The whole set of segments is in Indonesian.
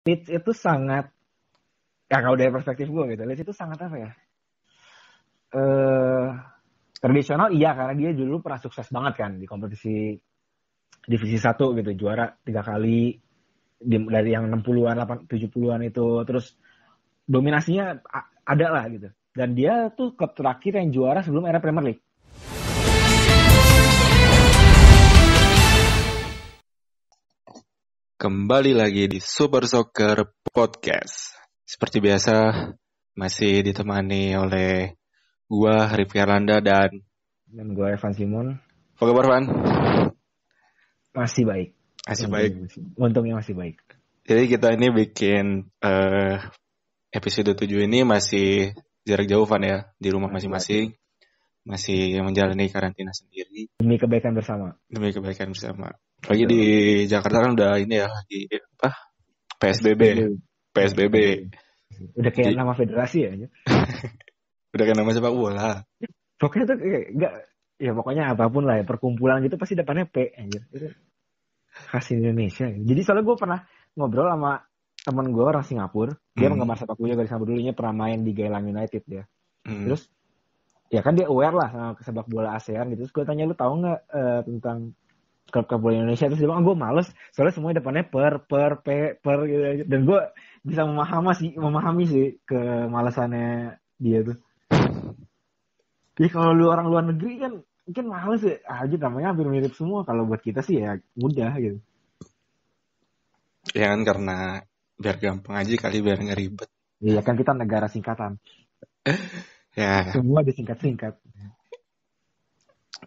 Leeds itu sangat, ya kalau dari perspektif gue gitu, Leeds itu sangat apa ya? Tradisional iya, karena dia dulu pernah sukses banget kan di kompetisi divisi 1 gitu, juara 3 kali dari yang 60-an, 70-an itu, terus dominasinya ada lah gitu. Dan dia tuh klub terakhir yang juara sebelum era Premier League. Kembali lagi di Super Soccer Podcast. Seperti biasa, masih ditemani oleh gua, Rifki Arlanda, dan gue Evan Simon. apa kabar, Van? Masih baik. Masih baik. Untungnya masih baik. Jadi kita ini bikin episode 7 ini masih jarak jauh, Van, ya. Di rumah masing-masing. Masih menjalani karantina sendiri. Demi kebaikan bersama. Lagi di Jakarta kan udah ini ya, lagi apa? PSBB. Udah kayak nama federasi ya. Udah kayak nama sepak bola. Pokoknya tuh kayak enggak, ya pokoknya apapun lah ya, perkumpulan gitu pasti depannya P anjir. Itu khas Indonesia. Jadi soalnya gue pernah ngobrol sama teman gue orang Singapura. Dia penggemar sepak bola dari Singapura, dulunya pernah main di Geylang United dia. Terus ya kan dia aware lah sama sepak bola ASEAN gitu. Terus gue tanya, lu tahu nggak tentang klub-klub bola Indonesia? Terus dia bilang, gue males soalnya semuanya depannya per gitu. Dan gue bisa memahami sih kemalasannya dia tuh. Jadi kalau lu orang luar negeri kan mungkin males ya, aja namanya hampir mirip semua. Kalau buat kita sih ya mudah gitu. Ya kan, karena biar gampang aja kali, biar nggak ribet. Iya kan, kita negara singkatan. Ya. Semua disingkat-singkat.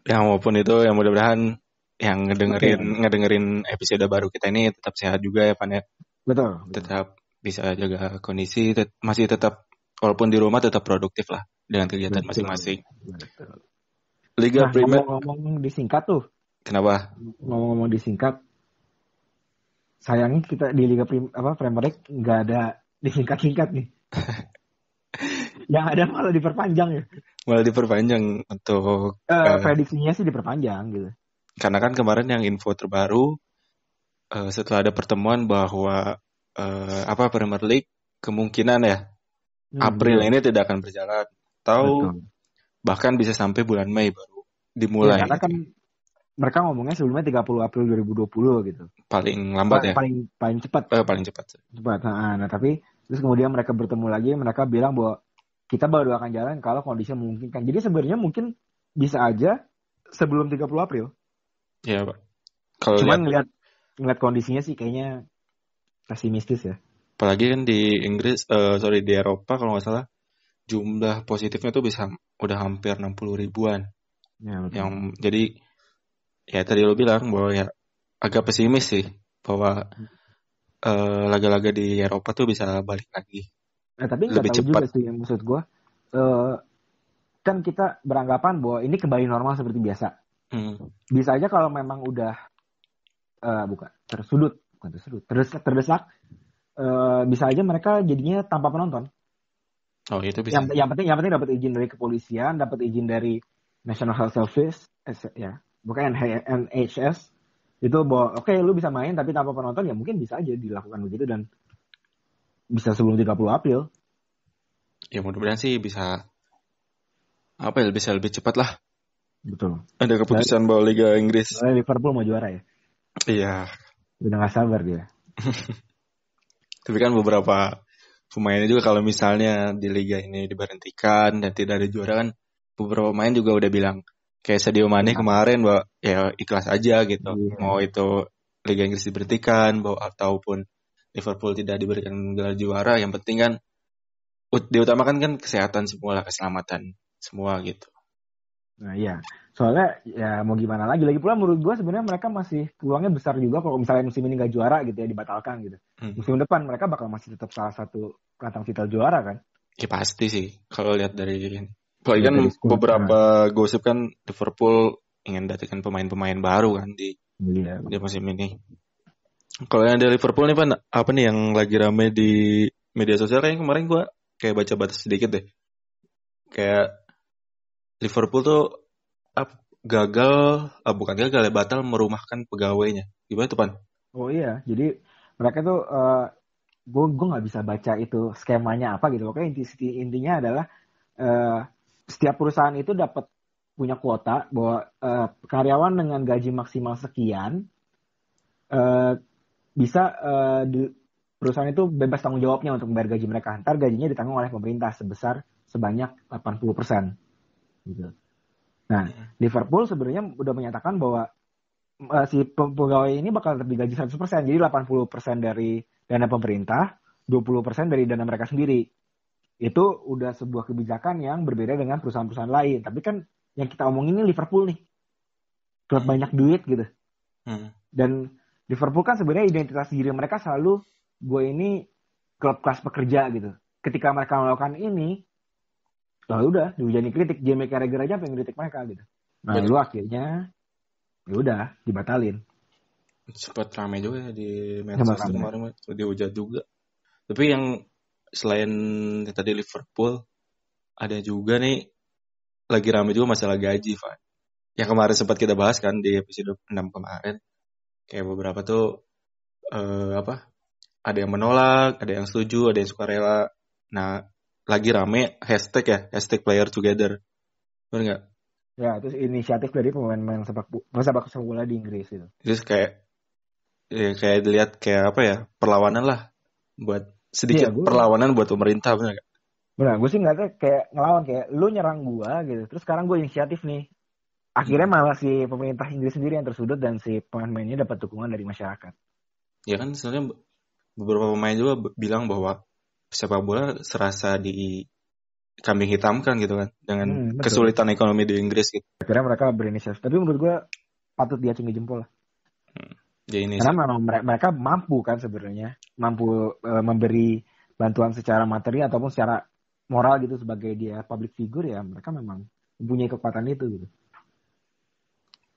Ya maupun itu, yang mudah-mudahan yang ngedengerin episode baru kita ini tetap sehat juga ya, Pan ya. Betul. Tetap bisa jaga kondisi, masih tetap walaupun di rumah tetap produktif lah dengan kegiatan masing-masing. Betul. Liga Premier. Ngomong disingkat tuh. Kenapa? Ngomong disingkat. Sayangnya kita di Liga Premier League nggak ada disingkat-singkat nih. Yang ada malah diperpanjang ya. Malah diperpanjang untuk prediksinya sih diperpanjang gitu. Karena kan kemarin yang info terbaru setelah ada pertemuan bahwa Premier League kemungkinan ya April ini tidak akan berjalan, atau bahkan bisa sampai bulan Mei baru dimulai. Ya, karena kan mereka ngomongnya sebelumnya 30 April 2020 gitu. Paling lambat ya? Paling cepat. Paling cepat. Nah, tapi terus kemudian mereka bertemu lagi, mereka bilang bahwa kita baru akan jalan kalau kondisinya memungkinkan. Jadi sebenarnya mungkin bisa aja sebelum 30 April. Iya, Pak. Kalau cuman ngeliat kondisinya sih kayaknya pesimistis ya. Apalagi kan di Inggris, di Eropa kalau nggak salah, jumlah positifnya tuh bisa udah hampir 60 ribuan. Ya, Jadi ya tadi lo bilang bahwa ya agak pesimis sih bahwa laga-laga di Eropa tuh bisa balik lagi. Tapi lebih cepat juga sih, yang maksud gue kan kita beranggapan bahwa ini kembali normal seperti biasa. Bisa aja kalau memang udah terdesak, bisa aja mereka jadinya tanpa penonton. Oh, itu bisa. Yang penting dapat izin dari kepolisian, dapat izin dari National Health Service, bukan NHS. Itu bahwa oke, lu bisa main tapi tanpa penonton, ya mungkin bisa aja dilakukan begitu dan bisa sebelum 30 April. Ya mudah-mudahan sih bisa bisa lebih cepat lah. Betul. Ada keputusan bahwa Liga Inggris. Liverpool mau juara ya? Iya. Udah gak sabar dia. Tapi kan beberapa pemainnya juga kalau misalnya di Liga ini diberhentikan dan tidak ada juara, kan beberapa pemain juga udah bilang, kayak Sadio Mane kemarin, bahwa ya ikhlas aja gitu. Mau itu Liga Inggris diberhentikan ataupun Liverpool tidak diberikan gelar juara, yang penting kan diutamakan kan kesehatan semua lah, keselamatan semua gitu. Nah iya, soalnya ya mau gimana lagi pula menurut gue sebenarnya mereka masih peluangnya besar juga kalau misalnya musim ini nggak juara gitu ya, dibatalkan gitu. Musim depan mereka bakal masih tetap salah satu penantang vital juara kan? Ya pasti sih, kalau lihat dari ini. Apalagi kan beberapa gosip kan Liverpool ingin datangkan pemain-pemain baru kan di musim ini. Kalau yang dari Liverpool nih, Pak, apa nih yang lagi rame di media sosial? Kayaknya kemarin gue kayak baca sedikit deh. Kayak Liverpool tuh batal merumahkan pegawainya. Gimana tuh, Pan? Oh iya, jadi mereka tuh gue nggak bisa baca itu skemanya apa gitu. Pokoknya intinya adalah setiap perusahaan itu dapat punya kuota bahwa karyawan dengan gaji maksimal sekian bisa perusahaan itu bebas tanggung jawabnya untuk membayar gaji mereka. Ntar gajinya ditanggung oleh pemerintah sebesar sebanyak 80%. Gitu. Nah, Liverpool sebenarnya udah menyatakan bahwa si pegawai ini bakal digaji 100%. Jadi 80% dari dana pemerintah, 20% dari dana mereka sendiri. Itu udah sebuah kebijakan yang berbeda dengan perusahaan-perusahaan lain. Tapi kan yang kita omongin ini Liverpool nih. Klub banyak duit gitu. Dan Liverpool kan sebenarnya identitas diri mereka selalu gue ini klub kelas pekerja gitu. Ketika mereka melakukan ini, udah dihujani kritik. Jamie Carragher aja pengen kritik mereka gitu. Nah, lu akhirnya ya udah dibatalin. Sempat ramai juga ya di medsos kemarin, dihujat juga. Tapi yang selain tadi Liverpool, ada juga nih lagi ramai juga masalah gaji, Pak. Yang kemarin sempat kita bahas kan di episode 6 kemarin. Kayak beberapa tuh ada yang menolak, ada yang setuju, ada yang sukarela. Nah, lagi rame hashtag player together. Benar nggak? Ya, itu inisiatif dari pemain-pemain sepak bola di Inggris itu. Terus kayak dilihat kayak apa ya, perlawanan lah buat sedikit perlawanan buat pemerintah, benar nggak? Benar, gue sih nggak kayak ngelawan, kayak lu nyerang gue gitu. Terus sekarang gue inisiatif nih. Akhirnya malah si pemerintah Inggris sendiri yang tersudut dan si pemain-pemainnya dapat dukungan dari masyarakat. Ya kan sebenarnya beberapa pemain juga bilang bahwa sepak bola serasa di kambing hitamkan gitu kan dengan kesulitan ekonomi di Inggris gitu. Akhirnya mereka berinisiatif. Tapi menurut gue patut diacungi jempol lah. Karena memang mereka mampu kan sebenarnya, mampu memberi bantuan secara materi ataupun secara moral gitu sebagai dia public figure, ya mereka memang mempunyai kekuatan itu gitu.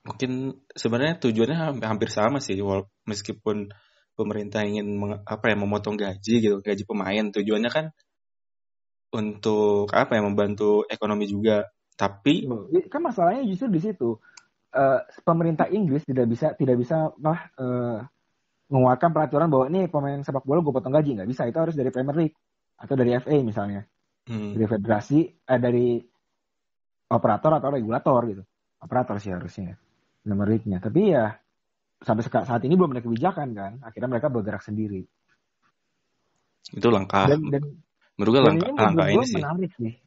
Mungkin sebenarnya tujuannya hampir sama sih, meskipun pemerintah ingin memotong gaji gitu, gaji pemain, tujuannya kan untuk membantu ekonomi juga. Tapi kan masalahnya justru di situ. Pemerintah Inggris tidak bisa mengeluarkan peraturan bahwa ini pemain sepak bola gue potong gaji, nggak bisa. Itu harus dari Premier League atau dari FA misalnya, dari federasi, dari operator atau regulator gitu. Operator sih harusnya Premier League-nya. Tapi ya sampai saat ini belum ada kebijakan kan. Akhirnya mereka bergerak sendiri. Itu langkah. Menurut gue langkah ini sih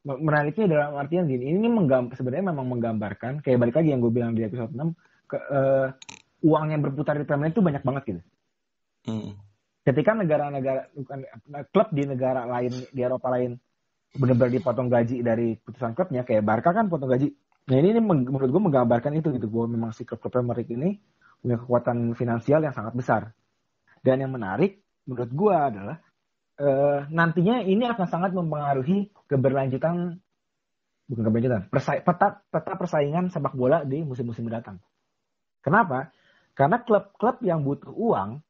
menariknya dalam artian gini, ini sebenarnya memang menggambarkan, kayak balik lagi yang gue bilang di episode 6, uang yang berputar di Premier League itu banyak banget gitu. Ketika negara-negara, klub di negara lain, di Eropa lain benar-benar dipotong gaji dari putusan klubnya, kayak Barca kan potong gaji. Nah ini menurut gue menggambarkan itu gitu, bahwa memang si klub Premier League ini punya kekuatan finansial yang sangat besar. Dan yang menarik menurut gue adalah nantinya ini akan sangat mempengaruhi peta persaingan sepak bola di musim-musim mendatang. Kenapa? Karena klub-klub yang butuh uang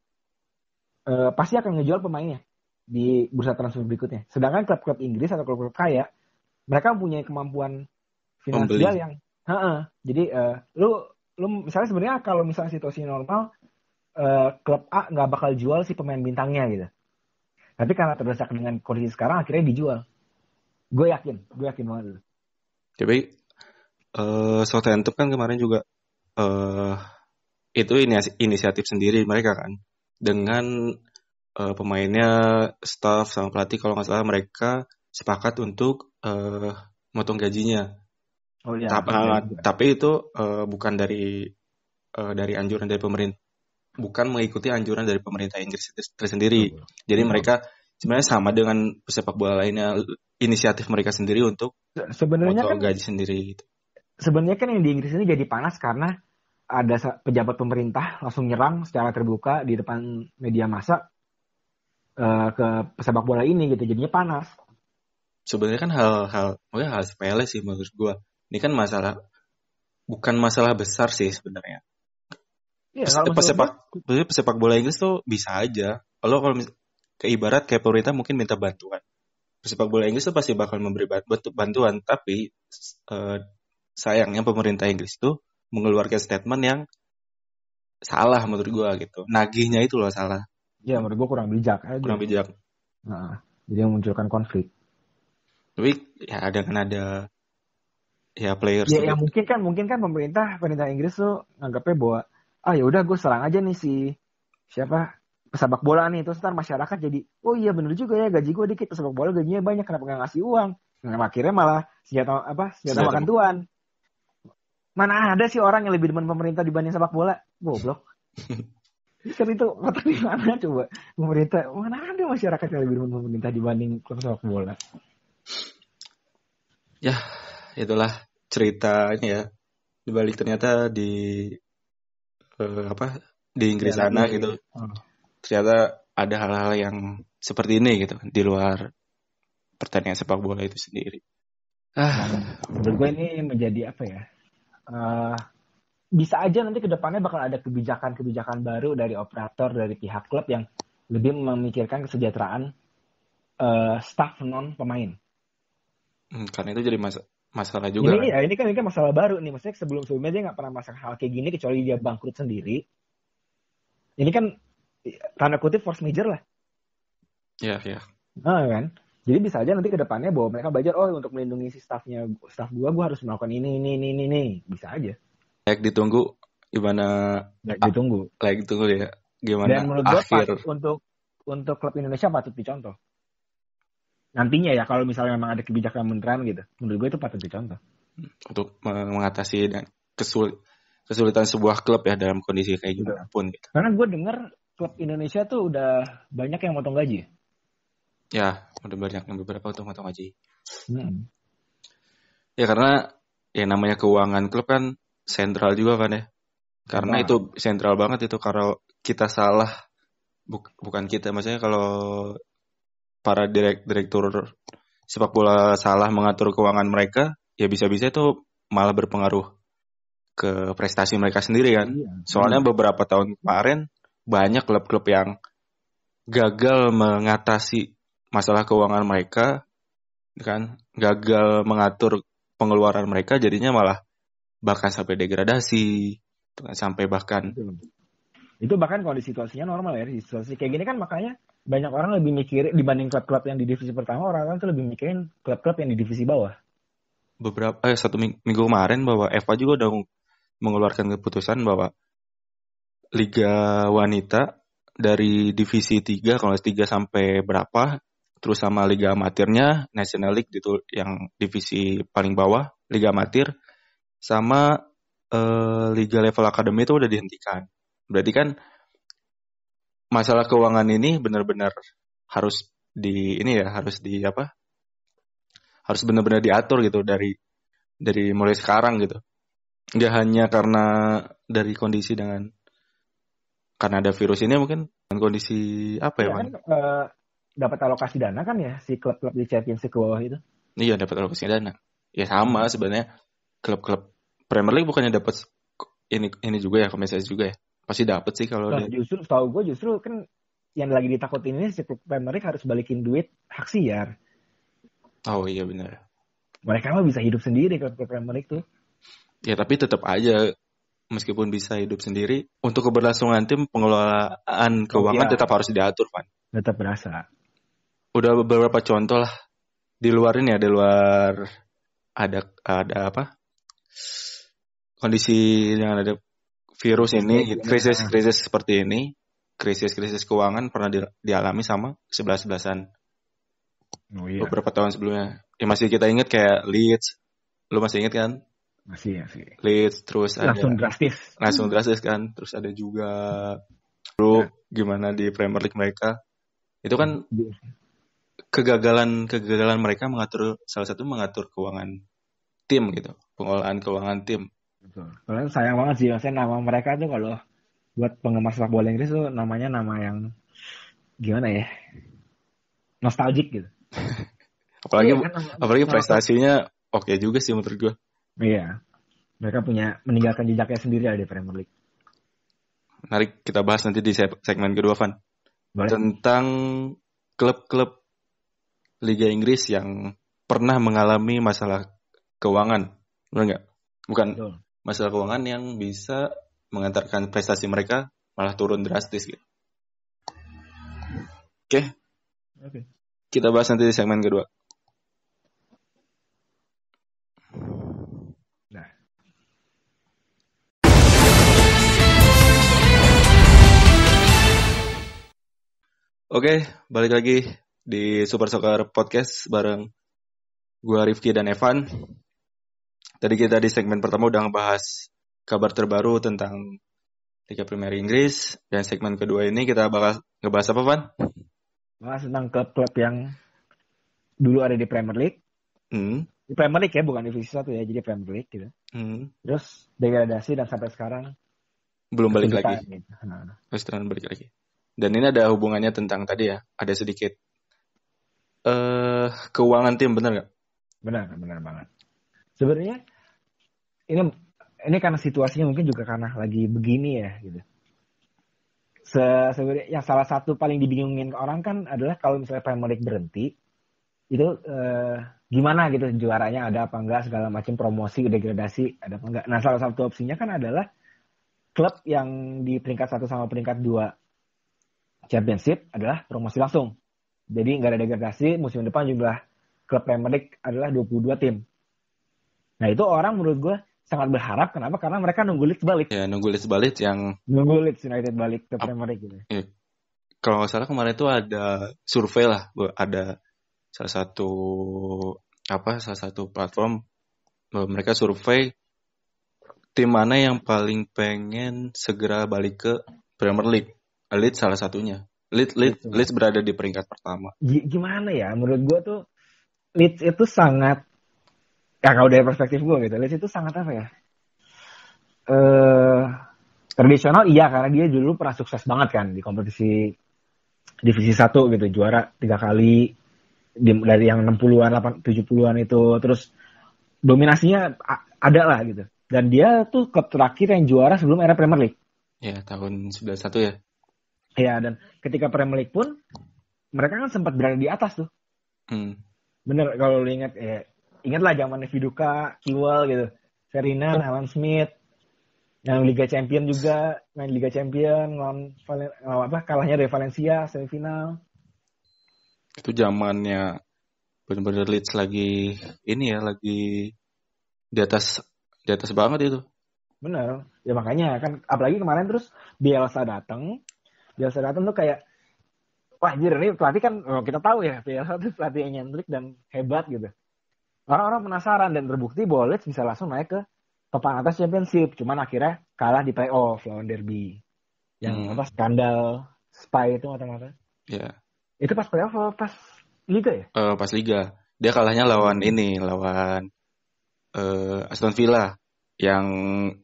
pasti akan ngejual pemainnya di bursa transfer berikutnya. Sedangkan klub-klub Inggris atau klub-klub kaya, mereka mempunyai kemampuan finansial yang jadi lu misalnya sebenarnya kalau misalnya situasi normal, klub A nggak bakal jual si pemain bintangnya gitu. Tapi karena terdesak dengan kondisi sekarang, akhirnya dijual. Gue yakin banget. Tapi Southampton kan kemarin juga itu inisiatif sendiri mereka kan, dengan pemainnya, staff sama pelatih kalau nggak salah mereka sepakat untuk motong gajinya. Oh iya. Tapi itu bukan dari anjuran dari pemerintah. Bukan mengikuti anjuran dari pemerintah Inggris tersendiri. Jadi mereka sebenarnya sama dengan pesepak bola lainnya, inisiatif mereka sendiri untuk sebenarnya kan gaji sendiri gitu. Sebenarnya kan yang di Inggris ini jadi panas karena ada pejabat pemerintah langsung nyerang secara terbuka di depan media massa ke pesepak bola ini gitu. Jadinya panas. Sebenarnya kan hal sepele sih menurut gua. Ini kan bukan masalah besar sih sebenarnya. Ya, pesepak bola Inggris tuh bisa aja. Kalau ibarat kayak pemerintah mungkin minta bantuan, pesepak bola Inggris tuh pasti bakal memberi bantuan. Tapi sayangnya pemerintah Inggris tuh mengeluarkan statement yang salah menurut gua gitu. Nagihnya itu loh salah. Ya menurut gua kurang bijak aja. Kurang bijak. Nah, jadi memunculkan konflik. Tapi ya ada ya players Ya, juga. yang mungkin kan pemerintah Inggris tuh nganggapnya bahwa ya udah gue serang aja nih si siapa pesepak bola nih, terus ntar masyarakat jadi oh iya bener juga ya, gaji gue dikit, pesepak bola gajinya banyak, kenapa nggak ngasih uang. Nah, akhirnya malah senjata Senjata. makan tuan. Mana ada sih orang yang lebih demen pemerintah dibanding sepak bola, goblok. Kan itu kata di mana coba pemerintah, mana ada masyarakat yang lebih demen pemerintah dibanding klub sepak bola. Ya, itulah cerita ini ya. Dibalik ternyata di di Inggris Ya, sana gitu. Ternyata ada hal-hal yang seperti ini gitu di luar pertandingan sepak bola itu sendiri. Menurut gue ini menjadi apa ya? Bisa aja nanti ke depannya bakal ada kebijakan-kebijakan baru dari operator, dari pihak klub yang lebih memikirkan kesejahteraan staff non pemain. Karena itu jadi masalah juga kan. Ini kan masalah baru nih. Maksudnya sebelumnya dia nggak pernah masalah hal kayak gini kecuali dia bangkrut sendiri. Ini kan tanda kutip force major lah. Iya. Kan? Jadi bisa aja nanti ke depannya bahwa mereka belajar untuk melindungi si staff gue harus melakukan ini. Bisa aja. Layak ditunggu gimana? Layak ditunggu ya. Gimana? Dan menurut gue patut untuk klub Indonesia patut dicontoh. Nantinya ya kalau misalnya memang ada kebijakan menteri gitu, menurut gue itu patut dicontoh. Untuk mengatasi kesulitan sebuah klub ya dalam kondisi kayak gimana pun. Gitu. Karena gue dengar klub Indonesia tuh udah banyak yang motong gaji. Ya, udah banyak yang beberapa untuk motong gaji. Ya karena ya namanya keuangan klub kan sentral juga kan ya. Karena itu sentral banget itu, kalau kita salah, bukan kita, maksudnya kalau para direktur sepak bola salah mengatur keuangan mereka, ya bisa-bisa itu malah berpengaruh ke prestasi mereka sendiri kan. Soalnya beberapa tahun kemarin banyak klub-klub yang gagal mengatasi masalah keuangan mereka kan, gagal mengatur pengeluaran mereka, jadinya malah bahkan sampai degradasi, sampai bahkan itu bahkan kalau di situasinya normal ya, di situasi kayak gini kan makanya banyak orang lebih mikir dibanding klub-klub yang di divisi pertama, orang-orang tuh lebih mikirin klub-klub yang di divisi bawah. Satu minggu kemarin bahwa FA juga udah mengeluarkan keputusan bahwa Liga Wanita dari divisi 3, kalau 3 sampai berapa, terus sama Liga Amatirnya, National League itu yang divisi paling bawah, Liga Amatir, sama Liga level akademi itu udah dihentikan. Berarti kan masalah keuangan ini benar-benar harus harus benar-benar diatur gitu dari mulai sekarang gitu. Nggak hanya karena dari kondisi karena ada virus ini, mungkin kondisi apa ya kan dapat alokasi dana kan ya si klub-klub di Championship ke bawah itu. Iya, dapat alokasi dana. Ya sama sebenarnya klub-klub Premier League bukannya dapat ini juga ya, kompensasi juga ya. Pasti dapat sih kalau justru tahu gue kan yang lagi ditakutin ini si klub Premier League harus balikin duit hak siar. Oh iya benar. Mereka mah bisa hidup sendiri klub Premier League tuh. Ya tapi tetap aja meskipun bisa hidup sendiri, untuk keberlangsungan tim, pengelolaan keuangan tetap harus diatur, Van. Tetap berasa. Udah beberapa contoh lah di luar ada apa? Kondisi yang ada virus ini, krisis seperti ini, krisis keuangan pernah dialami sama 11-11an. Oh, iya. Beberapa tahun sebelumnya. Ya masih kita ingat kayak Leeds. Lu masih ingat kan? Masih. Leeds, terus langsung drastis kan. Terus ada juga gimana di Premier League mereka. Itu kan kegagalan mereka mengatur keuangan tim gitu. Pengelolaan keuangan tim. Betul. Kalau sayang banget sih, maksudnya nama mereka tuh kalau buat penggemar sepak bola Inggris tuh namanya nama yang gimana ya, nostalgic gitu. apalagi prestasinya oke juga sih menurut gue. Iya, mereka punya meninggalkan jejaknya sendiri di Premier League. Menarik, kita bahas nanti di segmen kedua, Van. Boleh. Tentang klub-klub Liga Inggris yang pernah mengalami masalah keuangan, benar nggak? Bukan. Betul. Masalah keuangan yang bisa mengantarkan prestasi mereka malah turun drastis gitu. Oke. Oke. Kita bahas nanti di segmen kedua. Nah, Oke, balik lagi di Super Soccer Podcast bareng gua Rifki dan Evan. Tadi kita di segmen pertama udah ngebahas kabar terbaru tentang Liga Premier Inggris, dan segmen kedua ini kita bakal ngebahas apa, Van? bahas tentang klub-klub yang dulu ada di Premier League. Di Premier League ya, bukan divisi 1 ya, jadi Premier League gitu. Terus degradasi dan sampai sekarang Belum balik kesulitan lagi. gitu. Nah, Restoran balik lagi. Dan ini ada hubungannya tentang tadi ya, ada sedikit keuangan tim, benar nggak? benar banget. Sebenarnya ini karena situasinya mungkin juga karena lagi begini ya gitu. Sebenarnya yang salah satu paling dibingungin orang kan adalah kalau misalnya Premier League berhenti, itu gimana gitu juaranya, ada apa enggak, segala macam, promosi, degradasi, ada apa enggak. Nah, salah satu opsinya kan adalah klub yang di peringkat 1 sama peringkat 2 Championship adalah promosi langsung. Jadi nggak ada degradasi, musim depan jumlah klub Premier League adalah 22 tim. Nah, itu orang menurut gue sangat berharap. Kenapa? Karena mereka nunggu Leeds balik. Ya, nunggu Leeds balik yang... Nunggu Leeds United balik ke Premier League gitu. Ya, kalau nggak salah kemarin itu ada survei lah. Ada salah satu platform. Mereka survei tim mana yang paling pengen segera balik ke Premier League. Leeds salah satunya. Leeds berada di peringkat pertama. Gimana ya? Menurut gue tuh Leeds itu sangat, ya kalau dari perspektif gue gitu, Leeds itu sangat apa ya? Tradisional iya, karena dia dulu pernah sukses banget kan di kompetisi divisi 1 gitu, juara 3 kali dari yang 60-an, 70-an itu, terus dominasinya ada lah gitu. Dan dia tuh klub terakhir yang juara sebelum era Premier League. Ya, tahun 91 ya. Ya, dan ketika Premier League pun mereka kan sempat berada di atas tuh. Bener, kalau lu ingatlah zamannya Viduka, Kiwal gitu, Ferdinand, Alan Smith, yang Liga Champion juga, main Liga Champion, kalahnya dari Valencia semifinal. Itu zamannya benar-benar Leeds lagi di atas banget itu. Bener, ya makanya kan, apalagi kemarin terus Bielsa datang tuh kayak, wah anjir, ini pelatih kan, kita tahu ya, Bielsa tuh pelatih yang nyentrik dan hebat gitu. Orang-orang penasaran, dan terbukti bahwa Leeds bisa langsung naik ke papan atas Championship. Cuman akhirnya kalah di playoff lawan Derby. Yang skandal Spy itu mata-mata. Ya. Itu pas playoff atau pas Liga ya? Pas Liga. Dia kalahnya lawan Aston Villa. Yang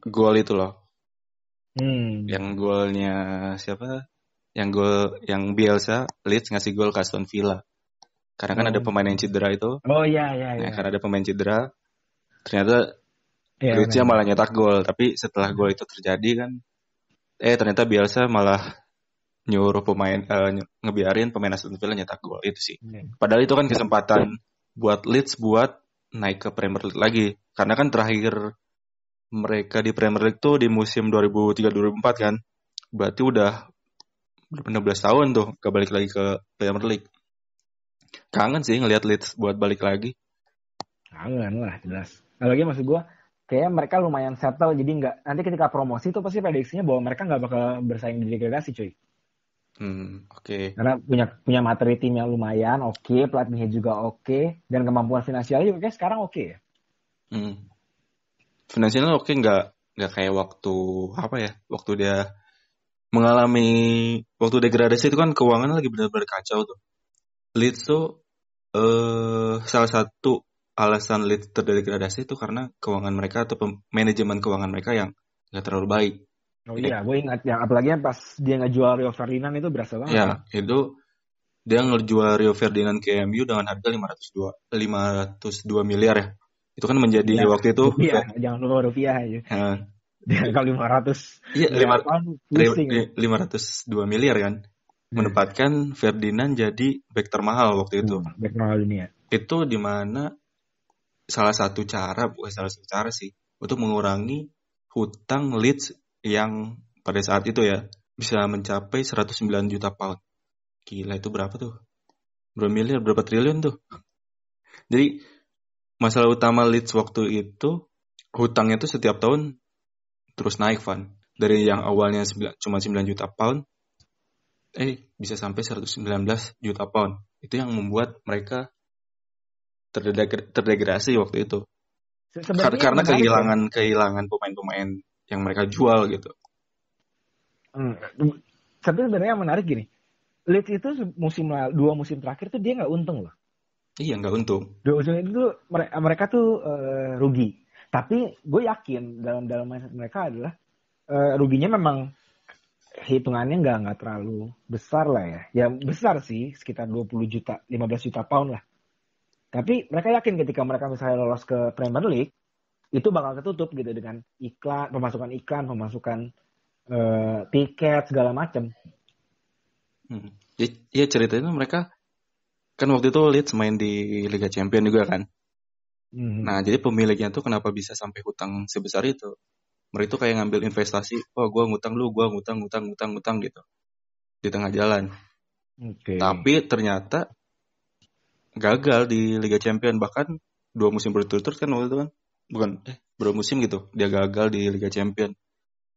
gol itu loh. Yang golnya siapa? Yang Bielsa, Leeds ngasih gol ke Aston Villa. Karena kan ada pemain yang cedera itu. Oh iya. Nah, karena ada pemain cedera, ternyata Leeds-nya malah nyetak gol. Tapi setelah gol itu terjadi kan, ternyata Bielsa malah nyuruh ngebiarin pemain Aston Villa nyetak gol itu sih. Padahal itu kan kesempatan buat Leeds buat naik ke Premier League lagi. Karena kan terakhir mereka di Premier League tuh di musim 2003-2004 kan. Berarti udah 16 tahun tuh gak balik lagi ke Premier League. Kangen sih ngelihat Leeds buat balik lagi. Kangen lah, jelas. Apalagi maksud gue, kayaknya mereka lumayan settle, jadi nggak, nanti ketika promosi tuh pasti prediksinya bahwa mereka nggak bakal bersaing di degradasi, cuy. Oke. Karena punya materi tim yang lumayan, oke, pelatihnya juga oke, dan kemampuan finansialnya juga kayak sekarang oke ya. Finansialnya oke, nggak kayak waktu dia mengalami waktu degradasi itu kan keuangannya lagi benar-benar kacau tuh. Leeds tuh salah satu alasan Leeds terdegradasi itu karena keuangan mereka atau manajemen keuangan mereka yang nggak terlalu baik. Oh iya, gue ingat yang apalagi pas dia ngejual Rio Ferdinand itu berasa banget. Ya, itu dia ngejual Rio Ferdinand ke MU dengan harga 502 miliar ya. Itu kan menjadi waktu itu rupiah, jangan lupa rupiah aja. Kalau 500. Iya, 502 miliar kan. Menempatkan Ferdinand jadi bek termahal waktu itu. Bek termahal dunia. Itu di mana salah satu cara sih untuk mengurangi hutang Leeds yang pada saat itu ya bisa mencapai 109 juta pound. Gila, itu berapa tuh? berapa miliar, berapa triliun tuh. Jadi masalah utama Leeds waktu itu hutangnya tuh setiap tahun terus naik, Van. Dari yang awalnya cuma 9 juta pound, bisa sampai 119 juta pound. Itu yang membuat mereka terdegradasi waktu itu. Sebenarnya yang Karena menarik ya. kehilangan pemain-pemain yang mereka jual gitu. Tapi sebenarnya yang menarik gini, Leeds itu dua musim terakhir tuh dia nggak untung loh. Iya, nggak untung. Dua musim itu tuh mereka tuh rugi. Tapi gue yakin dalam mindset mereka adalah ruginya memang hitungannya nggak terlalu besar lah ya. Ya besar sih, sekitar 20 juta, 15 juta pound lah. Tapi mereka yakin ketika mereka misalnya lolos ke Premier League, itu bakal ketutup gitu dengan pemasukan tiket segala macam. Iya, ceritanya mereka kan waktu itu Leeds main di Liga Champion juga kan. Nah, jadi pemiliknya tuh kenapa bisa sampai hutang sebesar itu? Mereka tuh kayak ngambil investasi, gue ngutang lu, gue ngutang gitu di tengah jalan. Tapi ternyata gagal di Liga Champion, bahkan 2 musim berturut-turut kan waktu itu kan, berapa musim gitu dia gagal di Liga Champion.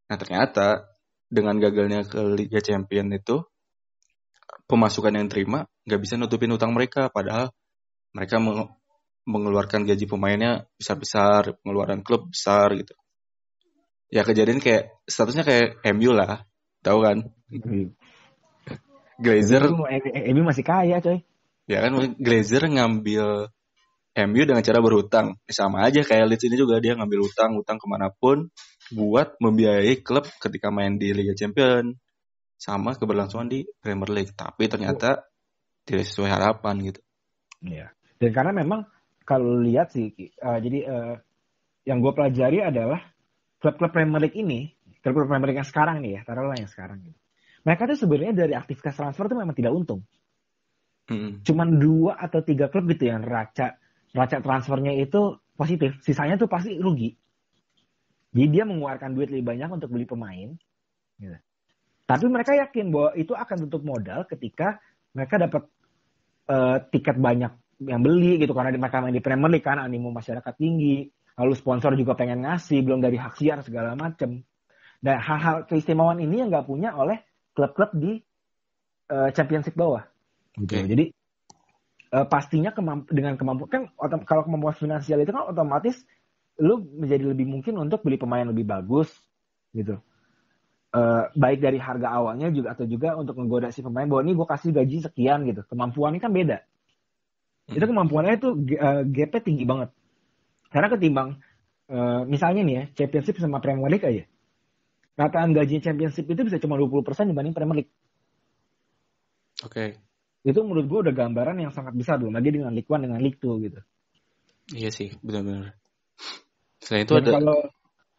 Nah, ternyata dengan gagalnya ke Liga Champion itu, pemasukan yang terima nggak bisa nutupin utang mereka, padahal mereka mengeluarkan gaji pemainnya besar-besar, pengeluaran klub besar gitu. Ya kejadian kayak statusnya kayak MU lah, tahu kan? Glazer MU masih kaya coy. Ya kan, Glazer ngambil MU dengan cara berhutang. Sama aja kayak Leeds ini juga, dia ngambil utang kemanapun buat membiayai klub ketika main di Liga Champion sama keberlangsungan di Premier League. Tapi ternyata tidak sesuai harapan gitu. Iya. Dan karena memang kalau lihat sih, yang gue pelajari adalah klub-klub Premier League ini, klub-klub Premier League yang sekarang nih ya, taruhlah yang sekarang gitu. Mereka tuh sebenarnya dari aktivitas transfer tuh memang tidak untung. Cuman 2 atau 3 klub gitu yang raca transfernya itu positif, sisanya tuh pasti rugi. Jadi dia mengeluarkan duit lebih banyak untuk beli pemain. Gitu. Tapi mereka yakin bahwa itu akan tutup modal ketika mereka dapat tiket banyak yang beli gitu, karena mereka main di Premier League kan, animo masyarakat tinggi, lalu sponsor juga pengen ngasih, belum dari hak siar segala macem. Dan hal-hal keistimewaan ini yang nggak punya oleh klub-klub di Championship bawah. Gitu. Jadi pastinya dengan kemampuan kan, kalau kemampuan finansial itu kan otomatis lu menjadi lebih mungkin untuk beli pemain lebih bagus gitu. Baik dari harga awalnya juga atau juga untuk menggoda si pemain bahwa ini gue kasih gaji sekian gitu. Kemampuannya kan beda. Itu kemampuannya itu gap-nya tinggi banget. Karena ketimbang misalnya nih ya, Championship sama Premier League aja. Rataan gaji Championship itu bisa cuma 20% dibanding Premier League. Itu menurut gue udah gambaran yang sangat besar, belum lagi dengan League One dengan League Two gitu. Iya sih, benar-benar. Selain itu dan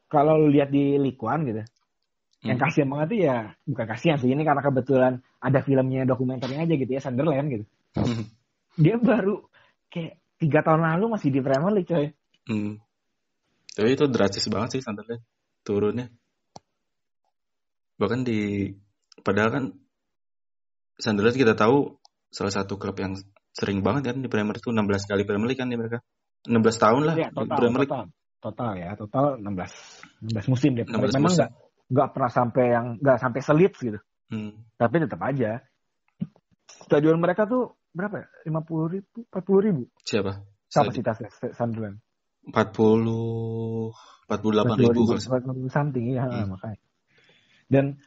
kalau lu lihat di League One gitu, yang kasihan banget tuh ya, bukan kasihan sih, ini karena kebetulan ada filmnya, dokumenternya aja gitu ya, Sunderland gitu. Dia baru kayak 3 tahun lalu masih di Premier League coy. Tapi itu drastis banget sih Sunderland turunnya. Bahkan padahal kan Sunderland kita tahu salah satu klub yang sering banget kan di Premier League, itu 16 kali Premier League kan di mereka. 16 tahun lah ya, di Premier League. Total 16 musim deh. Memang nggak pernah sampai selit gitu. Tapi tetap aja stadion mereka tuh berapa ya? 50.000, 40.000. Siapa? Kapasitasnya Sunderland. 48.000 something ya, makanya. Dan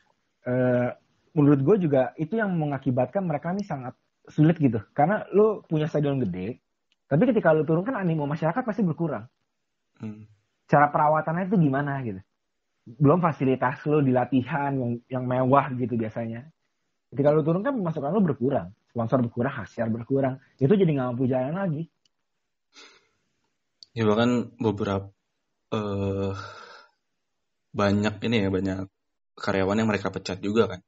menurut gue juga itu yang mengakibatkan mereka ini sangat sulit gitu. Karena lu punya stadion gede, tapi ketika lu turun kan animo masyarakat pasti berkurang. Cara perawatannya itu gimana gitu. Belum fasilitas lu di latihan yang mewah gitu biasanya. Ketika lu turun kan pemasukan lu berkurang. Sponsor berkurang, hasil berkurang. Itu jadi nggak mampu jalan lagi. Ya bahkan beberapa banyak karyawan yang mereka pecat juga kan.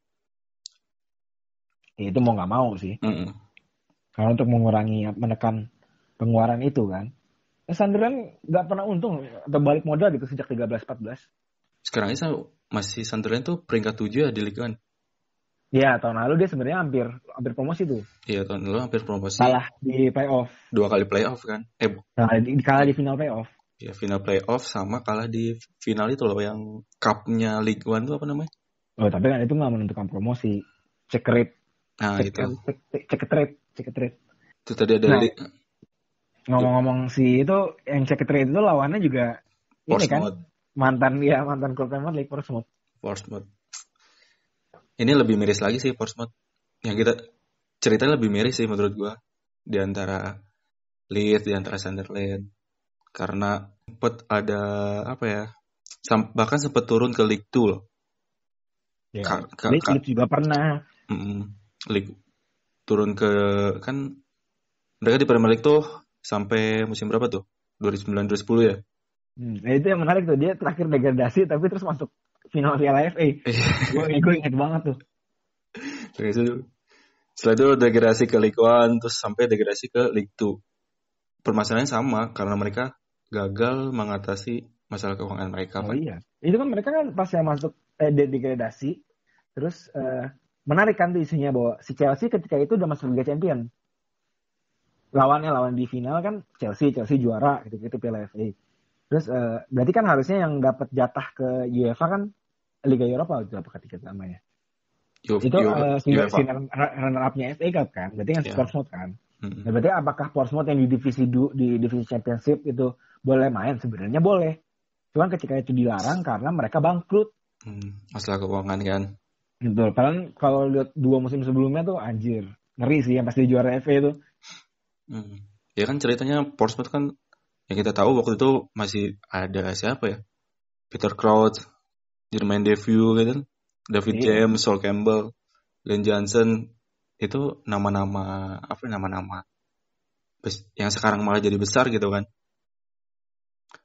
Itu mau nggak mau sih. Karena untuk menekan pengeluaran itu kan. Sunderland nggak pernah untung atau balik modal gitu sejak 13-14. Sekarang ini masih Sunderland tuh peringkat 7 ya di Liga 1. Ya, tahun lalu dia sebenarnya hampir promosi tuh. Iya, tahun lalu hampir promosi. Kalah di playoff. 2 kali playoff kan. Kalah di final playoff. Ya final playoff sama kalah di final itu loh yang cupnya League One itu apa namanya? Oh, tapi kan itu nggak menentukan promosi. Check rate. Nah itu. Check rate. Itu tadi ada Nah, ngomong-ngomong si itu yang check rate itu lawannya juga ini kan mantan klub Premier League Portsmouth. Ini lebih miris lagi sih Portsmouth. Yang kita ceritanya lebih miris sih menurut gua di antara Leeds, di antara Sunderland. Karena sempat ada apa ya? Bahkan sempat turun ke League 2 loh. Ya, Leeds juga pernah. League turun ke kan mereka di Premier League tuh sampai musim berapa tuh? 2009-2010 ya? Nah itu yang menarik tuh, dia terakhir degradasi tapi terus masuk final Piala FA. Gue inget banget tuh. Setelah itu degradasi ke League One, terus sampai degradasi ke League 2. Permasalahannya sama karena mereka gagal mengatasi masalah keuangan mereka. Oh iya, itu kan mereka kan pas yang masuk degradasi, terus menarik kan tuh isunya bahwa si Chelsea ketika itu udah masuk Liga Champions. Lawan di final kan Chelsea juara gitu Piala FA. Terus berarti kan harusnya yang dapat jatah ke UEFA kan Liga Eropa itu apa ketika namanya? Itu si runner up-nya FA Cup kan, berarti kan Portsmouth kan. Nah, berarti apakah Portsmouth yang di divisi Championship itu boleh main? Sebenarnya boleh. Cuman ketika itu dilarang karena mereka bangkrut. Masalah keuangan kan. Betul. Kalau lihat 2 musim sebelumnya tuh anjir. Ngeri sih yang pasti juara FA itu. Ya kan ceritanya Portsmouth kan yang kita tahu waktu itu masih ada siapa ya? Peter Crouch, Jermaine Defoe gitu, David James, Sol Campbell, Glenn Johnson, itu nama-nama yang sekarang malah jadi besar gitu kan.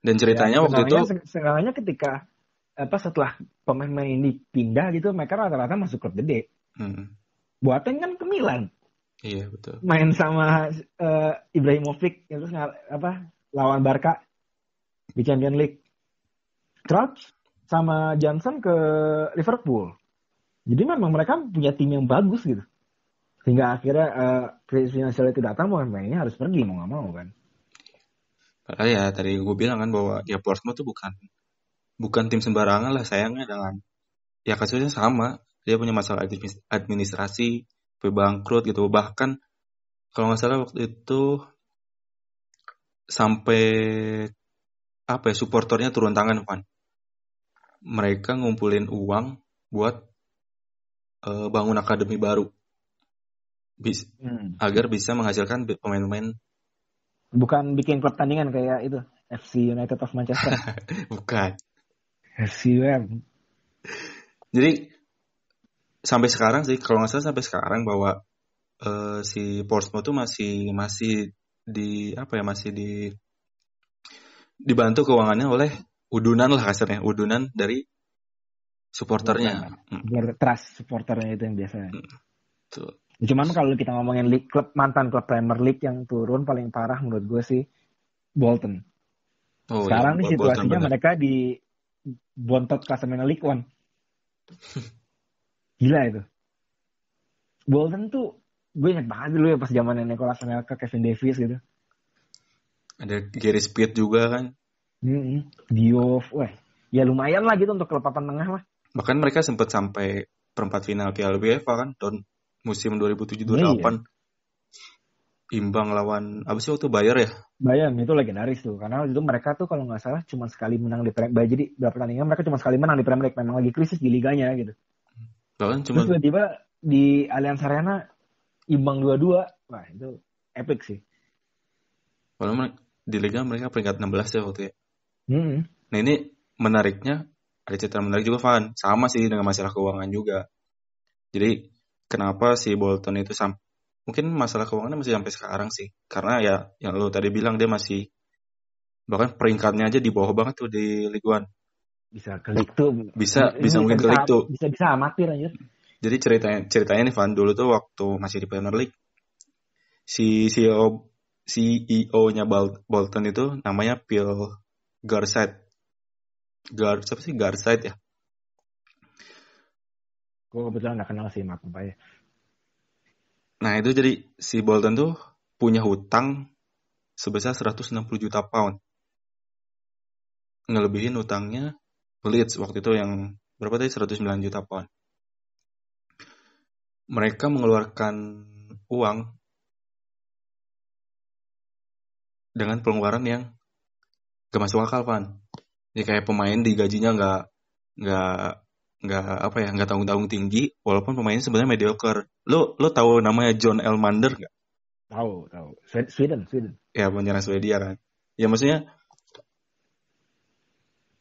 Dan ceritanya ya, waktu itu segalanya ketika setelah pemain-pemain ini pindah gitu mereka rata-rata masuk klub gede. Boateng kan ke Milan. Iya betul. Main sama Ibrahimovic terus lawan Barca di Champions League. Crouch sama Johnson ke Liverpool. Jadi memang mereka punya tim yang bagus gitu. Hingga akhirnya krisis finansial itu datang, pemainnya harus pergi mau nggak mau kan. Padahal ya tadi gue bilang kan bahwa ya Portsmouth tuh bukan tim sembarangan lah, sayangnya dengan ya kasusnya sama, dia punya masalah administrasi, bangkrut gitu. Bahkan kalau nggak salah waktu itu sampai supporternya turun tangan, Van. Mereka ngumpulin uang buat bangun akademi baru agar bisa menghasilkan pemain-pemain. Bukan bikin klub tandingan kayak itu FC United of Manchester. Bukan. FCUM. Jadi sampai sekarang sih kalau nggak salah sampai sekarang bahwa si Portsmouth tuh masih dibantu keuangannya oleh udunan lah kasarnya, udunan dari supporternya. Trust supporternya itu yang biasanya. Cuman kalau kita ngomongin mantan klub Premier League yang turun paling parah menurut gue sih Bolton. Sekarang nih situasinya Bolton, mereka di bontot klasemen League One. Gila itu. Bolton tuh gue ingat banget dulu ya pas zamannya Nicolas Anelka, Kevin Davies gitu. Ada Gary Speed juga kan. Diouf, ya lumayan lah gitu untuk klub papan tengah lah. Bahkan mereka sempat sampai perempat final Piala UEFA kan tahun musim 2007-2008. Imbang lawan apa sih waktu Bayern ya? Bayern itu legendaris tuh karena itu mereka tuh kalau nggak salah cuma sekali menang di Premier League. Jadi berapa pertandingan mereka cuma sekali menang di Premier League, memang lagi krisis di liganya gitu. Terus tiba-tiba di Allianz Arena imbang 2-2. Wah, itu epic sih. Walaupun di liga mereka peringkat 16 ya waktu ya. Nah ini menariknya, ada cerita menarik juga Van, sama sih dengan masalah keuangan juga. Jadi kenapa si Bolton itu mungkin masalah keuangannya masih sampai sekarang sih. Karena ya yang lo tadi bilang dia masih bahkan peringkatnya aja di bawah banget tuh di Ligue 1. Bisa ke Ligue 2. Bisa mungkin ke Ligue 2. Bisa amatir aja. Jadi ceritanya nih Van, dulu tuh waktu masih di Premier League, si CEO-nya Bolton itu namanya Phil Garside. Siapa sih Garside ya? Gue kebetulan nggak kenal sih Maguire ya. Nah itu jadi si Bolton tuh punya hutang sebesar 160 juta pound. Ngelebihin hutangnya Leeds waktu itu yang berapa tadi 109 juta pound. Mereka mengeluarkan uang dengan pengeluaran yang gak masuk akal, Pan. Jadi kayak pemain digajinya nggak tanggung-tanggung tinggi, walaupun pemainnya sebenarnya mediocre. Lo tahu namanya John Elmander nggak? Tahu. Sweden. Ya penyerang Swedia kan. Ya maksudnya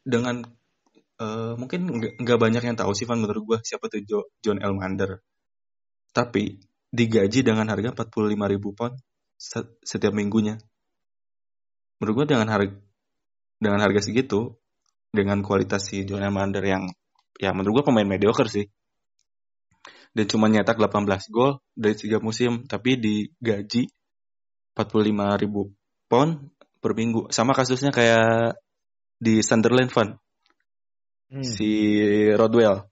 dengan mungkin nggak banyak yang tahu sih Van menurut gue siapa tuh John Elmander. Tapi digaji dengan harga 45.000 pound setiap minggunya. Menurut gue dengan harga segitu, dengan kualitas si John Elmander yang ya menurut gue pemain mediocre sih. Dan cuma nyetak 18 gol dari 3 musim, tapi digaji 45.000 pound per minggu. Sama kasusnya kayak di Sunderland Van. Si Rodwell.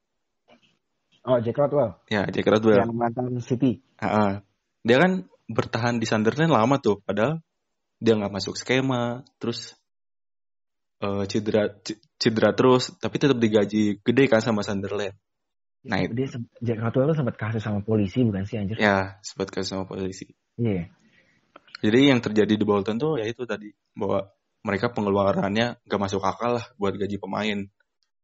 Oh, Jack Rodwell. Ya, Jack Rodwell. Yang mantan City. Dia kan bertahan di Sunderland lama tuh, padahal dia nggak masuk skema, terus cedera terus, tapi tetap digaji gede kan sama Sunderland. Nah, Jack Rodwell tuh sempat kasus sama polisi bukan sih anjir? Ya, sempat kasus sama polisi. Iya. Jadi yang terjadi di Bolton tuh ya itu tadi, bahwa mereka pengeluarannya gak masuk akal lah buat gaji pemain.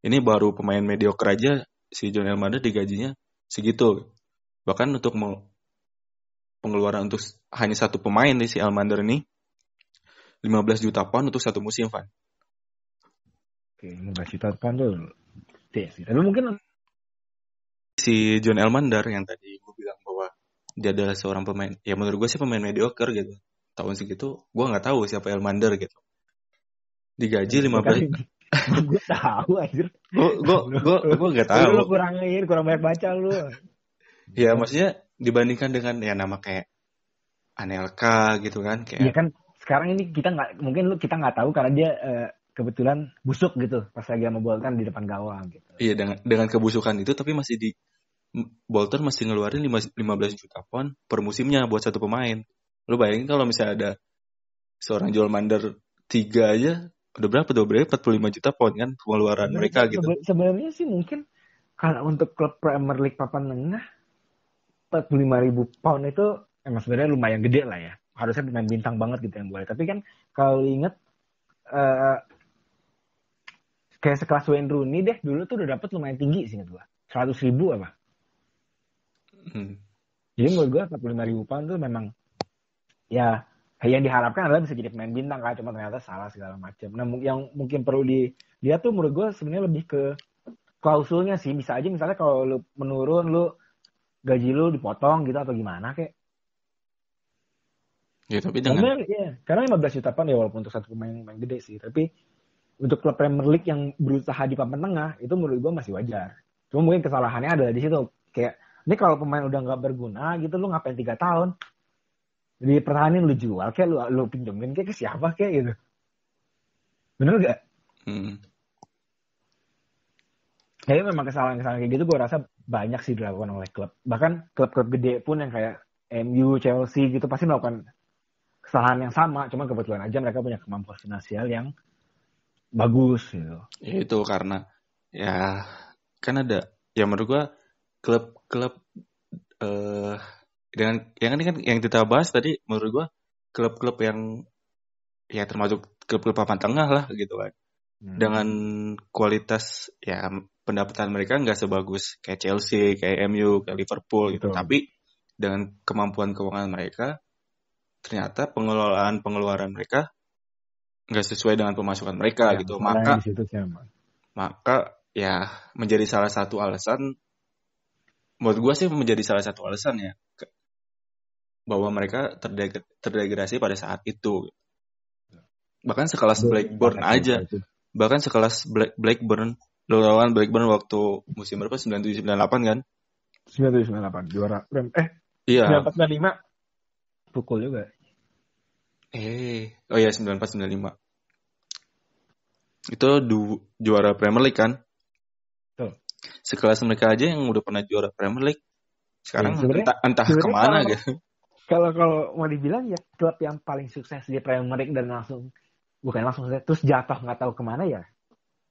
Ini baru pemain mediocre aja si John Elmander digajinya segitu. Bahkan untuk pengeluaran untuk hanya satu pemain nih si Elmander ini 15 juta pound untuk satu musim, Van. Oke, 15 juta pound tuh. Tapi mungkin si John Elmander yang tadi gue bilang bahwa dia adalah seorang pemain, ya menurut gue sih pemain mediocre gitu. Tahun segitu gue nggak tahu siapa Elmander gitu. Digaji 15. Gue tahu anjir. Gue nggak tahu. Lu kurang banyak baca lu. Ya maksudnya dibandingkan dengan ya nama kayak Anelka gitu kan kayak. Iya kan sekarang ini kita nggak tahu karena dia kebetulan busuk gitu pas lagi sama Bolton di depan gawang gitu. Iya dengan kebusukan itu tapi masih Bolton masih ngeluarin 15 juta pound per musimnya buat satu pemain. Lu bayangin kalau misalnya ada seorang Joel Mander 3 aja udah berapa tuh? Berarti 45 juta pound kan pengeluaran mereka gitu. Sebenarnya sih mungkin kalau untuk klub Premier League papan tengah 45.000 pound itu emang sebenarnya lumayan gede lah ya. Harusnya pemain bintang banget gitu yang boleh. Tapi kan kalau inget kayak sekelas Wayne Rooney deh dulu tuh udah dapet lumayan tinggi sih inget gue. 100.000 apa? Jadi menurut gue 45.000 pound tuh memang ya yang diharapkan adalah bisa jadi pemain bintang kan, cuma ternyata salah segala macam. Nah yang mungkin perlu dilihat tuh menurut gue sebenarnya lebih ke klausulnya sih. Bisa aja misalnya kalau lu menurun lu gaji lu dipotong gitu atau gimana kayak. Ya tapi karena 15 juta pound ya walaupun untuk satu pemain gede sih, tapi untuk klub Premier League yang berusaha di papan tengah itu menurut gue masih wajar. Cuma mungkin kesalahannya adalah di situ kayak ini kalau pemain udah nggak berguna gitu lu ngapain 3 tahun dipertahanin, lu jual kayak lu pinjemin kayak ke siapa kayak gitu, bener gak? Jadi memang kesalahan-kesalahan kayak gitu gue rasa banyak sih dilakukan oleh klub, bahkan klub-klub gede pun yang kayak MU, Chelsea gitu pasti melakukan kesalahan yang sama, cuma kebetulan aja mereka punya kemampuan finansial yang bagus gitu. Ya itu karena ya kan ada ya menurut gua klub-klub dengan yang kita bahas tadi menurut gua klub-klub yang ya termasuk klub-klub papan tengah lah gitu kan. Dengan kualitas ya pendapatan mereka nggak sebagus kayak Chelsea, kayak MU, kayak Liverpool gitu. Tapi dengan kemampuan keuangan mereka ternyata pengeluaran mereka nggak sesuai dengan pemasukan mereka ya, gitu. Maka ya menjadi salah satu alasan, menurut gue sih menjadi salah satu alasan ya bahwa mereka terdegradasi pada saat itu. Bahkan sekelas Blackburn aja, bahkan sekelas Blackburn, lo lawan Blackburn waktu musim berapa 97-98 kan? 97-98 juara. Iya. 94-95 pukul juga. Oh iya 94-95. Itu juara Premier League kan? Tuh. Sekelas mereka aja yang udah pernah juara Premier League sekarang entah sebenarnya kemana gitu. Kalau mau dibilang ya klub yang paling sukses di Premier League dan bukan langsung sukses, terus jatuh nggak tahu kemana ya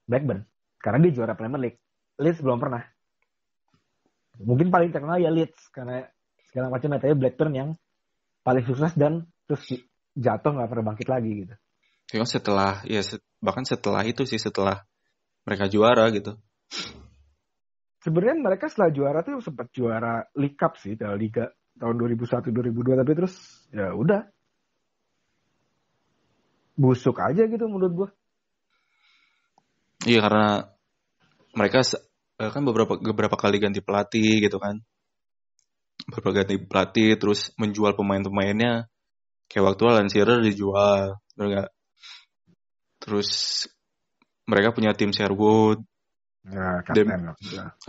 Blackburn. Karena dia juara Premier League. Leeds belum pernah. Mungkin paling terkenal ya Leeds karena segala macam tapi Blackburn yang paling sukses dan terus jatuh nggak pernah bangkit lagi gitu. Bahkan setelah itu sih, setelah mereka juara gitu. Sebenarnya mereka setelah juara tuh sempat juara League Cup sih, Liga tahun 2001-2002, tapi terus ya udah busuk aja gitu menurut gua. Iya, karena mereka kan beberapa kali ganti pelatih gitu kan. Beberapa ganti pelatih terus menjual pemain-pemainnya. Kayak waktu Alan Shearer dijual, terus mereka punya tim Sherwood. Ya, kapten.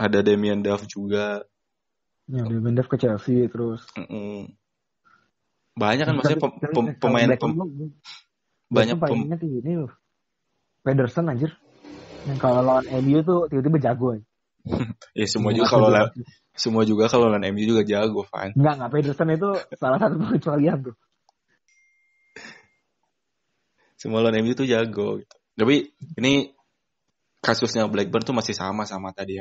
Ada Damien Duff juga. Ya, Damien Duff ke Chelsea terus. Banyak kan maksudnya pemain banyak pemainnya ini loh. Pedersen anjir. Yang kalau lawan MU tuh tiba-tiba jago. Ya semua juga kalau lawan MU juga jago, Fan. Enggak, Pedersen itu salah satu pengecualian tuh. Semua lawan MU tuh jago gitu. Tapi ini kasusnya Blackburn tuh masih sama tadi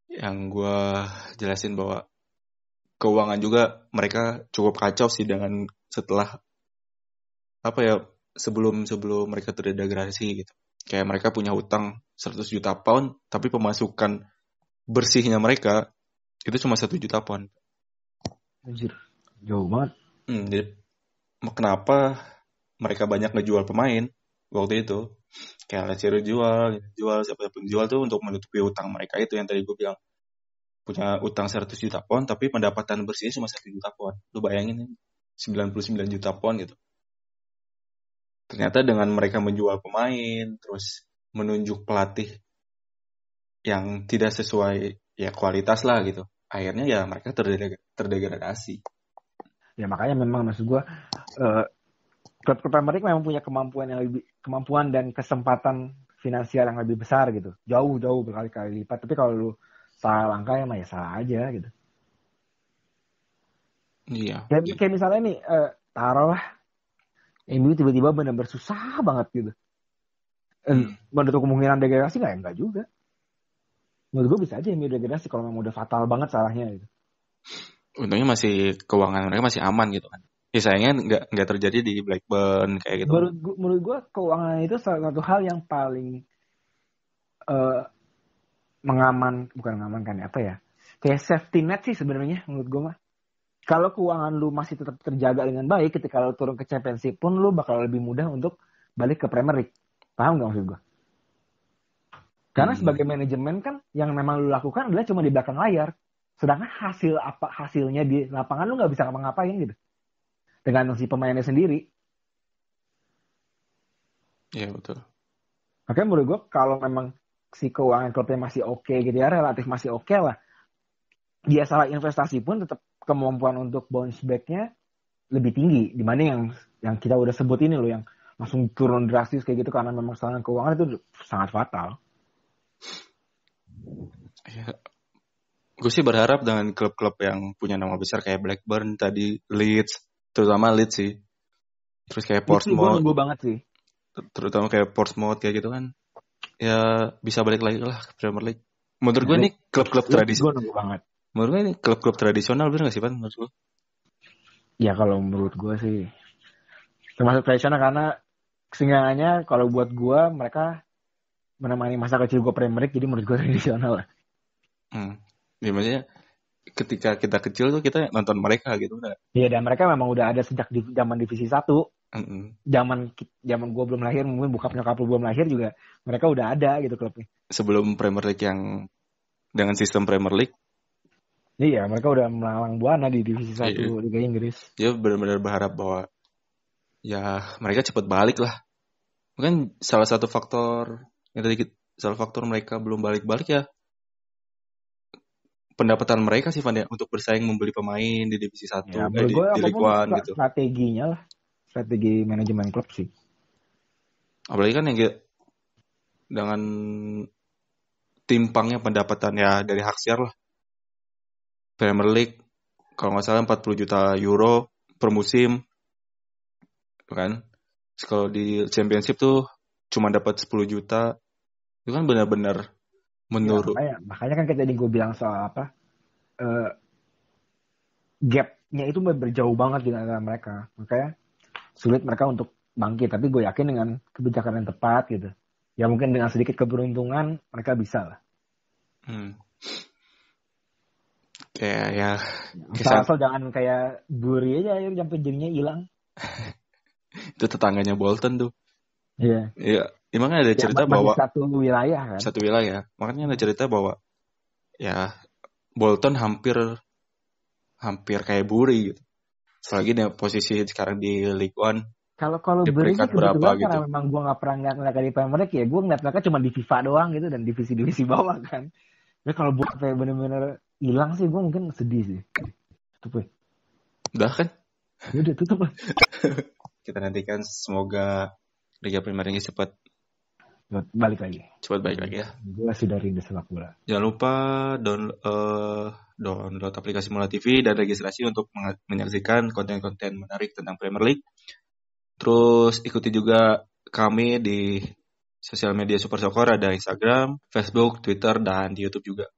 yang gue jelasin, bahwa keuangan juga mereka cukup kacau sih dengan setelah sebelum mereka terdegradasi gitu. Kayak mereka punya hutang 100 juta pound, tapi pemasukan bersihnya mereka itu cuma 1 juta pound. Anjir, jauh banget. Jadi kenapa mereka banyak ngejual pemain waktu itu? Kayak Leicester jual, siapa-siapa jual tuh untuk menutupi hutang mereka itu yang tadi gue bilang. Punya utang 100 juta pound, tapi pendapatan bersihnya cuma 1 juta pound. Lu bayangin 99 juta pound gitu. Ternyata dengan mereka menjual pemain, terus menunjuk pelatih yang tidak sesuai ya kualitas lah gitu, akhirnya ya mereka terdegradasi. Ya makanya memang maksud gue klub-klub Amerika memang punya kemampuan dan kesempatan finansial yang lebih besar gitu, jauh berkali-kali lipat. Tapi kalau lu salah langkah ya salah aja gitu. Iya. Kayak misalnya nih taruhlah MU tiba-tiba benar-benar susah banget gitu. Menutup kemungkinan degradasi enggak juga. Menurut gue bisa aja MU degradasi kalau memang udah fatal banget salahnya gitu. Untungnya masih keuangan mereka masih aman gitu kan. Ya sayangnya nggak terjadi di Blackburn kayak gitu. Menurut gue keuangan itu salah satu hal yang paling bukan mengamankan kayak safety net sih sebenarnya menurut gue mah. Kalau keuangan lu masih tetap terjaga dengan baik, ketika lu turun ke Championship pun lu bakal lebih mudah untuk balik ke Premier League. Paham gak maksud gue? Karena sebagai manajemen kan yang memang lu lakukan adalah cuma di belakang layar. Sedangkan hasilnya di lapangan lu nggak bisa ngapa-ngapain gitu. Dengan si pemainnya sendiri. Iya betul. Makanya menurut gue kalau memang si keuangan klubnya masih oke gitu ya, relatif masih oke lah. Dia salah investasi pun tetap kemampuan untuk bounce back-nya lebih tinggi dibanding yang kita udah sebut ini loh, yang langsung turun drastis kayak gitu karena memang kesalahan keuangan itu sangat fatal. Ya, gue sih berharap dengan klub-klub yang punya nama besar kayak Blackburn tadi, Leeds, terutama Leeds sih. Terus kayak Portsmouth. Gue banget sih. Terutama kayak Portsmouth kayak gitu kan. Ya bisa balik lagi lah ke Premier League. Menurut gue ini klub-klub tradisional. Gue nunggu banget. Menurut gue ini klub-klub tradisional, bener gak sih Pan menurut gue? Ya kalau menurut gue sih termasuk tradisional, karena seenggaknya kalau buat gue mereka menemani masa kecil gue Premier League, jadi menurut gue tradisional lah. Ya maksudnya ketika kita kecil tuh kita nonton mereka gitu kan. Iya, dan mereka memang udah ada sejak di zaman divisi 1. Zaman gue belum lahir, mungkin bokap nyokap lu belum lahir juga mereka udah ada gitu klubnya. Sebelum Premier League yang dengan sistem Premier League. Iya, mereka udah melalang buana di divisi 1 Liga Inggris. Dia benar-benar berharap bahwa ya mereka cepat balik lah. Mungkin salah satu faktor mereka belum balik-balik ya pendapatan mereka sih Van ya, untuk bersaing membeli pemain di divisi 1 ya, di Ligue 1 gitu. Strateginya lah, strategi manajemen klub sih. Apalagi kan yang dengan timpangnya pendapatan ya dari hak share lah. Premier League kalau nggak salah 40 juta euro per musim, kan? Terus kalau di Championship tuh cuma dapat 10 juta, itu kan benar-benar menurut. Ya, makanya kan kayak tadi gue bilang soal apa, gapnya itu berjauh banget di antara mereka, makanya sulit mereka untuk bangkit. Tapi gue yakin dengan kebijakan yang tepat gitu, ya mungkin dengan sedikit keberuntungan mereka bisa lah. Kayak ya Asal jangan kayak Buri aja sampai jadinya hilang. Itu tetangganya Bolton tuh. Iya. Iya, emangnya ada cerita bahwa satu wilayah kan. Satu wilayah. Makanya ada cerita bahwa ya Bolton hampir kayak Buri gitu. Selagi dia posisi sekarang di League One. Kalau di Buri peringkat kebetulan berapa karena gitu. memang gue nggak pernah ngeliat mereka di Premier League, ya gue ngeliat mereka cuma di FIFA doang gitu dan divisi-divisi bawah kan. Ya kalau Buri kayak bener-bener hilang sih gue mungkin sedih sih. Tutup. Udah kan? Ya udah tutup lah. Kita nantikan semoga Liga Premier ini cepat balik lagi ya. Gue sudah rindu sepak bola. Jangan lupa download aplikasi Mola TV dan registrasi untuk menyaksikan konten-konten menarik tentang Premier League. Terus ikuti juga kami di sosial media Super Soccer, ada Instagram, Facebook, Twitter, dan di YouTube juga.